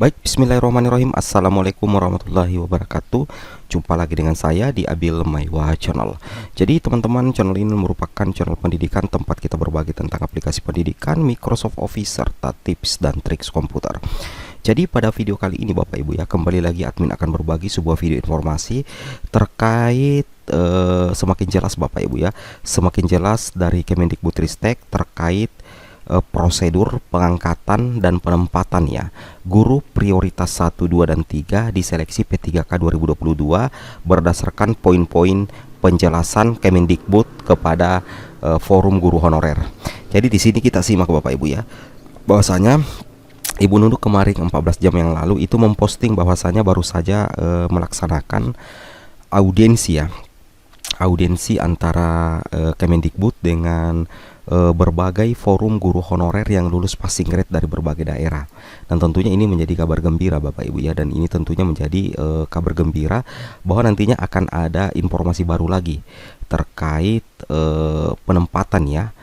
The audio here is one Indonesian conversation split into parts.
Baik, bismillahirrahmanirrahim. Assalamualaikum warahmatullahi wabarakatuh. Jumpa lagi dengan saya di Abil Maiwa Channel. Jadi teman-teman, channel ini merupakan channel pendidikan tempat kita berbagi tentang aplikasi pendidikan, Microsoft Office, serta tips dan trik komputer. Jadi pada video kali ini Bapak Ibu ya, kembali lagi admin akan berbagi sebuah video informasi terkait semakin jelas Bapak Ibu ya, semakin jelas dari Kemendikbudristek terkait prosedur pengangkatan dan penempatan ya guru prioritas 1, 2, dan 3 di seleksi P3K 2022 berdasarkan poin-poin penjelasan Kemendikbud kepada forum guru honorer. Jadi di sini kita simak Bapak Ibu ya, bahwasanya Ibu Nunuk kemarin 14 jam yang lalu itu memposting bahwasanya baru saja melaksanakan audiensi ya, audiensi antara Kemendikbud dengan berbagai forum guru honorer yang lulus passing grade dari berbagai daerah. Dan tentunya ini menjadi kabar gembira Bapak Ibu ya, dan ini tentunya menjadi kabar gembira bahwa nantinya akan ada informasi baru lagi terkait penempatan ya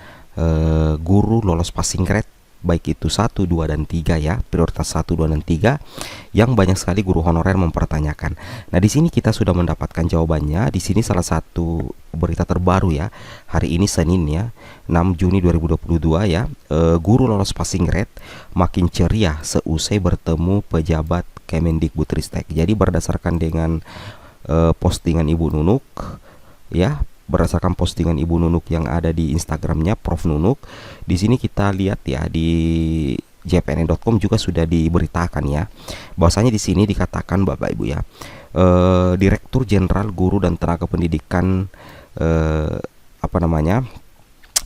guru lolos passing grade baik itu 1, 2, dan 3 ya, prioritas 1, 2, dan 3 yang banyak sekali guru honorer mempertanyakan. Nah, di sini kita sudah mendapatkan jawabannya. Di sini salah satu berita terbaru ya. Hari ini Senin ya, 6 Juni 2022 ya. Guru lolos passing grade makin ceria seusai bertemu pejabat Kemendikbudristek. Jadi berdasarkan dengan postingan Ibu Nunuk ya, berdasarkan postingan Ibu Nunuk yang ada di Instagramnya Prof Nunuk. Di sini kita lihat ya, di jpn.com juga sudah diberitakan ya, bahwasanya di sini dikatakan Bapak Ibu ya, Direktur Jenderal Guru dan Tenaga Pendidikan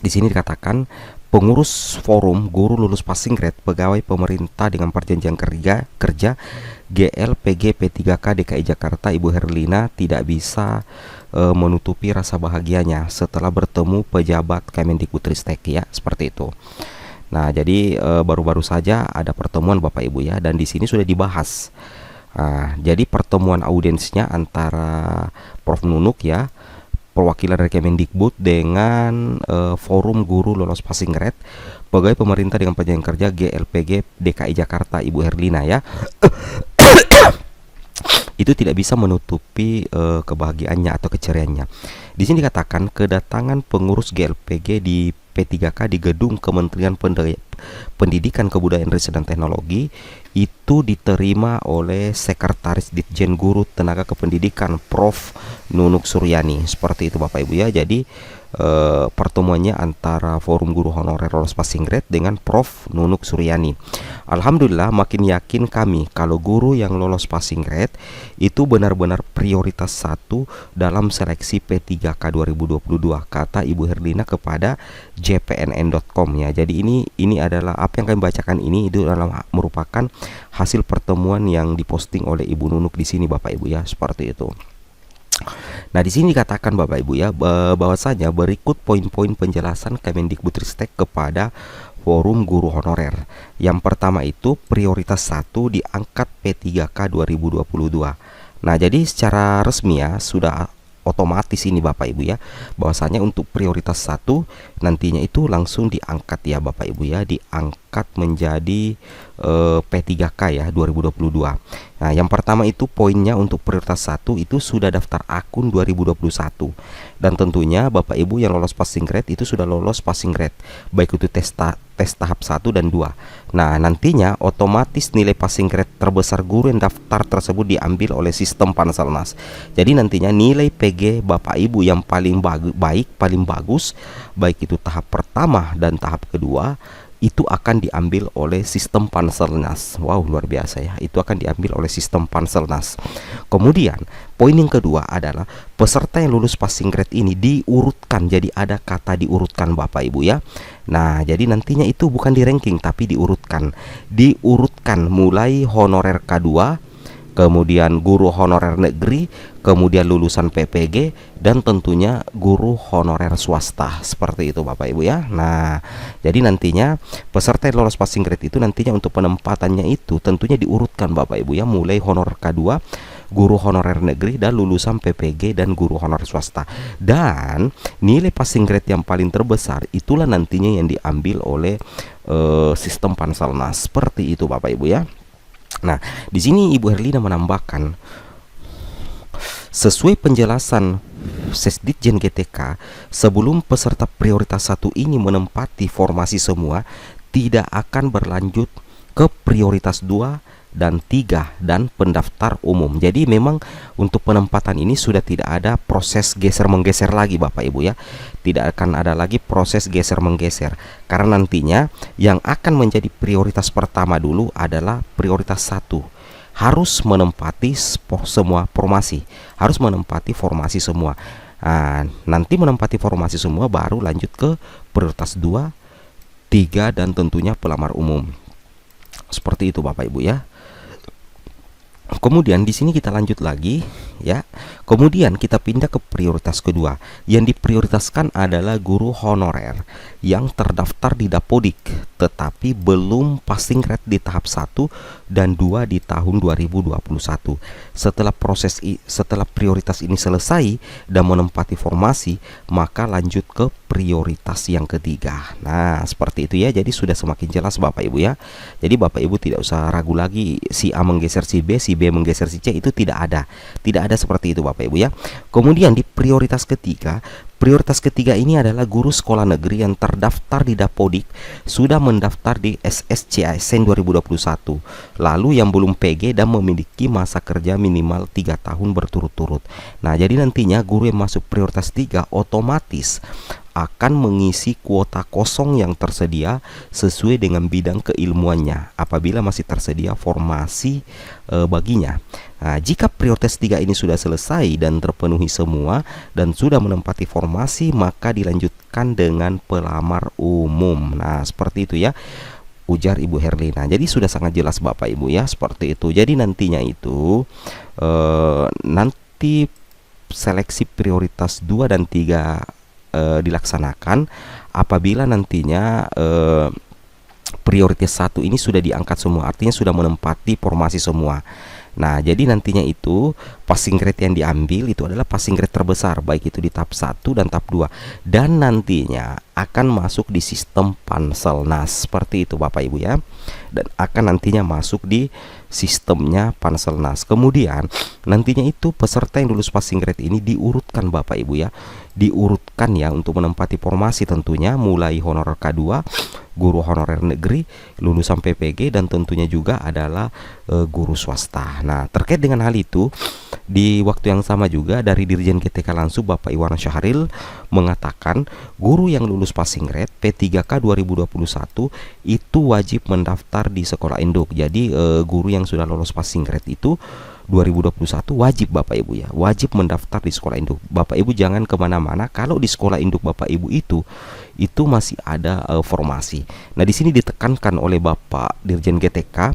di sini dikatakan pengurus forum guru lulus passing grade pegawai pemerintah dengan perjanjian kerja GLPG P3K DKI Jakarta Ibu Herlina tidak bisa menutupi rasa bahagianya setelah bertemu pejabat Kemendikbudristek ya, seperti itu. Nah, jadi baru-baru saja ada pertemuan Bapak Ibu ya, dan di sini sudah dibahas. Jadi pertemuan audiensnya antara Prof Nunuk ya, perwakilan dari Kemendikbud dengan forum guru lolos passing grade pegawai pemerintah dengan perjanjian kerja GLPG DKI Jakarta Ibu Herlina ya. Itu tidak bisa menutupi kebahagiaannya atau keceriaannya. Di sini dikatakan kedatangan pengurus GLPG di P3K di gedung Kementerian Pendidikan Kebudayaan Riset dan Teknologi itu diterima oleh Sekretaris Ditjen Guru Tenaga Kependidikan Prof Nunuk Suryani. Seperti itu Bapak Ibu ya. Jadi pertemuannya antara forum guru honorer lolos passing grade dengan Prof Nunuk Suryani. Alhamdulillah makin yakin kami kalau guru yang lolos passing grade itu benar-benar prioritas 1 dalam seleksi P3K 2022, kata Ibu Herlina kepada jpnn.com ya. Jadi ini adalah apa yang kami bacakan ini, itu adalah merupakan hasil pertemuan yang diposting oleh Ibu Nunuk di sini Bapak Ibu ya, seperti itu. Nah, di sini dikatakan Bapak Ibu ya, bahwasanya berikut poin-poin penjelasan Kemendikbudristek kepada forum guru honorer. Yang pertama itu prioritas 1 diangkat P3K 2022. Nah, jadi secara resmi ya sudah otomatis ini Bapak Ibu ya, bahwasanya untuk prioritas 1 nantinya itu langsung diangkat ya Bapak Ibu ya, diangkat menjadi P3K ya 2022. Nah, yang pertama itu poinnya untuk prioritas 1 itu sudah daftar akun 2021. Dan tentunya Bapak Ibu yang lolos passing grade itu sudah lolos passing grade, baik itu tes tahap 1 dan 2. Nah, nantinya otomatis nilai passing grade terbesar guru yang daftar tersebut diambil oleh sistem Panselnas. Jadi nantinya nilai PG Bapak Ibu yang paling paling bagus, baik itu tahap pertama dan tahap kedua, itu akan diambil oleh sistem Panselnas. Wow, luar biasa ya. Itu akan diambil oleh sistem Panselnas. Kemudian, poin yang kedua adalah peserta yang lulus passing grade ini diurutkan. Jadi ada kata diurutkan Bapak Ibu ya. Nah, jadi nantinya itu bukan di ranking tapi diurutkan. Diurutkan mulai honorer K2, kemudian guru honorer negeri, kemudian lulusan PPG, dan tentunya guru honorer swasta. Seperti itu Bapak Ibu ya. Nah, jadi nantinya peserta yang lolos passing grade itu nantinya untuk penempatannya itu tentunya diurutkan Bapak Ibu ya, mulai honorer K2, guru honorer negeri, dan lulusan PPG dan guru honorer swasta. Dan nilai passing grade yang paling terbesar itulah nantinya yang diambil oleh sistem Panselnas. Seperti itu Bapak Ibu ya. Nah, di sini Ibu Herlina menambahkan, sesuai penjelasan Sesditjen GTK, sebelum peserta prioritas 1 ini menempati formasi semua, tidak akan berlanjut ke prioritas 2 dan 3 dan pendaftar umum. Jadi memang untuk penempatan ini sudah tidak ada proses geser-menggeser lagi Bapak Ibu ya. Tidak akan ada lagi proses geser-menggeser, karena nantinya yang akan menjadi prioritas pertama dulu adalah prioritas 1. Harus menempati semua formasi, harus menempati formasi semua. Nah, nanti menempati formasi semua baru lanjut ke prioritas 2, 3 dan tentunya pelamar umum. Seperti itu Bapak Ibu ya. Kemudian di sini kita lanjut lagi ya. Kemudian kita pindah ke prioritas kedua. Yang diprioritaskan adalah guru honorer yang terdaftar di Dapodik tetapi belum passing grade di tahap 1 dan 2 di tahun 2021. Setelah prioritas ini selesai dan menempati formasi, maka lanjut ke prioritas yang ketiga. Nah, seperti itu ya. Jadi sudah semakin jelas Bapak Ibu ya. Jadi Bapak Ibu tidak usah ragu lagi si A menggeser si B, si B menggeser si C, itu tidak ada. Tidak ada seperti itu Bapak Ibu ya. Kemudian di prioritas ketiga ini adalah guru sekolah negeri yang terdaftar di Dapodik, sudah mendaftar di SSCASN 2021, lalu yang belum PG dan memiliki masa kerja minimal 3 tahun berturut-turut. Nah, jadi nantinya guru yang masuk prioritas 3 otomatis akan mengisi kuota kosong yang tersedia sesuai dengan bidang keilmuannya apabila masih tersedia formasi baginya. Nah, jika prioritas 3 ini sudah selesai dan terpenuhi semua dan sudah menempati formasi, maka dilanjutkan dengan pelamar umum. Nah, seperti itu ya, ujar Ibu Herlina. Jadi sudah sangat jelas Bapak Ibu ya, seperti itu. Jadi nantinya itu nanti seleksi prioritas 2 dan 3 dilaksanakan apabila nantinya prioritas 1 ini sudah diangkat semua, artinya sudah menempati formasi semua. Nah, jadi nantinya itu passing grade yang diambil itu adalah passing grade terbesar, baik itu di tahap 1 dan tahap 2, dan nantinya akan masuk di sistem Panselnas. Seperti itu Bapak Ibu ya. Dan akan nantinya masuk di sistemnya Panselnas. Kemudian nantinya itu peserta yang lulus passing grade ini diurutkan Bapak Ibu ya. Diurutkan ya untuk menempati formasi tentunya, mulai honorer K2, guru honorer negeri, lulusan PPG, dan tentunya juga adalah guru swasta. Nah, terkait dengan hal itu, di waktu yang sama juga dari Dirjen GTK langsung Bapak Iwan Syahril mengatakan guru yang lulus passing grade P3K 2021 itu wajib mendaftar di sekolah induk. Jadi guru yang sudah lulus passing grade itu 2021 wajib Bapak Ibu ya, wajib mendaftar di sekolah induk. Bapak Ibu jangan kemana-mana kalau di sekolah induk Bapak Ibu itu masih ada formasi. Nah, di sini ditekankan oleh Bapak Dirjen GTK,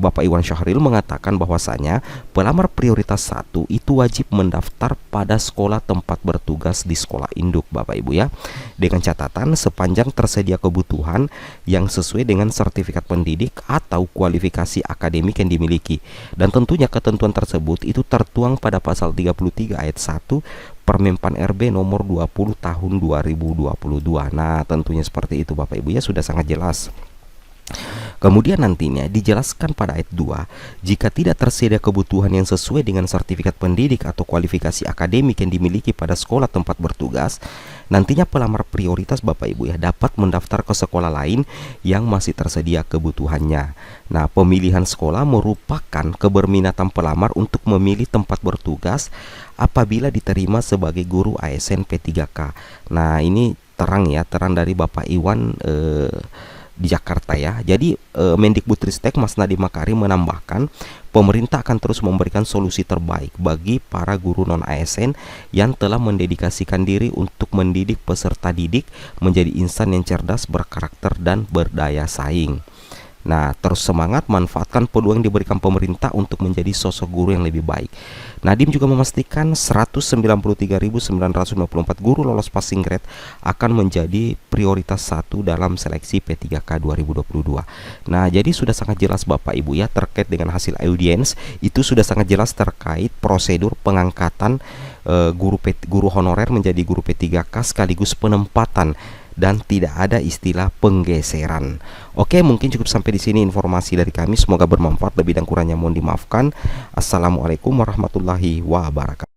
Bapak Iwan Syahril mengatakan bahwasanya pelamar prioritas 1 itu wajib mendaftar pada sekolah tempat bertugas di sekolah induk Bapak Ibu ya, dengan catatan sepanjang tersedia kebutuhan yang sesuai dengan sertifikat pendidik atau kualifikasi akademik yang dimiliki. Dan tentunya ketentuan tersebut itu tertuang pada pasal 33 ayat 1 Permenpan RB nomor 20 tahun 2022. Nah, tentunya seperti itu Bapak Ibu ya, sudah sangat jelas. Kemudian nantinya dijelaskan pada ayat 2, jika tidak tersedia kebutuhan yang sesuai dengan sertifikat pendidik atau kualifikasi akademik yang dimiliki pada sekolah tempat bertugas, nantinya pelamar prioritas Bapak Ibu ya dapat mendaftar ke sekolah lain yang masih tersedia kebutuhannya. Nah, pemilihan sekolah merupakan keberminatan pelamar untuk memilih tempat bertugas apabila diterima sebagai guru ASN P3K. Nah, ini terang dari Bapak Iwan di Jakarta ya. Jadi Mendikbudristek Mas Nadiem Makarim menambahkan, pemerintah akan terus memberikan solusi terbaik bagi para guru non ASN yang telah mendedikasikan diri untuk mendidik peserta didik menjadi insan yang cerdas, berkarakter dan berdaya saing. Nah, terus semangat manfaatkan peluang yang diberikan pemerintah untuk menjadi sosok guru yang lebih baik. Nadiem juga memastikan 193.954 guru lolos passing grade akan menjadi prioritas 1 dalam seleksi P3K 2022. Nah, jadi sudah sangat jelas Bapak Ibu ya terkait dengan hasil audiens, itu sudah sangat jelas terkait prosedur pengangkatan guru honorer menjadi guru P3K sekaligus penempatan dan tidak ada istilah penggeseran. Oke, mungkin cukup sampai di sini informasi dari kami. Semoga bermanfaat. Lebih dan kurangnya mohon dimaafkan. Assalamualaikum warahmatullahi wabarakatuh.